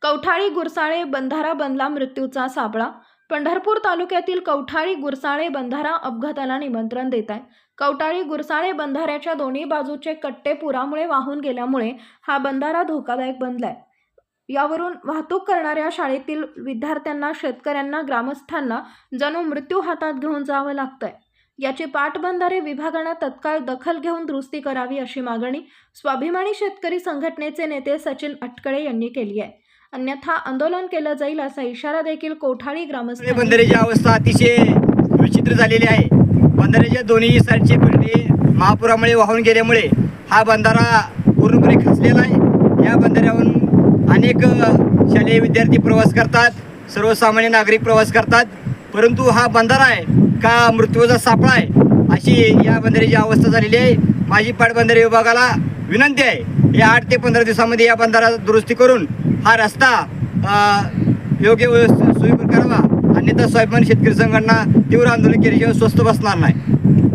कवठाळी गुरसाळे बंधारा बनला मृत्यूचा सापळा। पंढरपूर तालुक्यातील कवठाळी गुरसाळे बंधारा अपघाताला निमंत्रण देत आहे। कवठाळी गुरसाळे बंधाऱ्याच्या दोन्ही बाजूचे कट्टे पुरामुळे वाहून गेल्यामुळे हा बंधारा धोकादायक बनलाय। यावरून वाहतूक करणाऱ्या शाळेतील विद्यार्थ्यांना, शेतकऱ्यांना, ग्रामस्थांना जणू मृत्यू हातात घेऊन जावं लागतंय। याची पाटबंधारे विभागाने तत्काळ दखल घेऊन दुरुस्ती करावी अशी मागणी स्वाभिमानी शेतकरी संघटनेचे नेते सचिन अटकळे यांनी केली आहे। अन्यथा आंदोलन केलं जाईल असा इशारा देखील कवठाळी ग्रामस्थ। बंधाऱ्याची अवस्था अतिशय विचित्र झालेली आहे। बंधाऱ्याच्या दोन्ही साईडचे खड्डे महापुरामुळे वाहून गेल्यामुळे हा बंधारा पूर्णपणे खचलेला आहे। या बंधाऱ्यावरून अनेक शालेय विद्यार्थी प्रवास करतात, सर्वसामान्य नागरिक प्रवास करतात, परंतु हा बंधारा आहे का मृत्यूचा सापळा आहे अशी या बंधाऱ्याची अवस्था झालेली आहे। माझी पाटबंधारे विभागाला विनंती आहे, या 8 ते 15 दिवसामध्ये या बंधारा दुरुस्ती करून हा रस्ता योग्य सोयीस्कर करावा, अन्यथा स्वाभिमानी शेतकरी संघटना तीव्र आंदोलन केल्याशिवाय स्वस्थ बसणार नाही।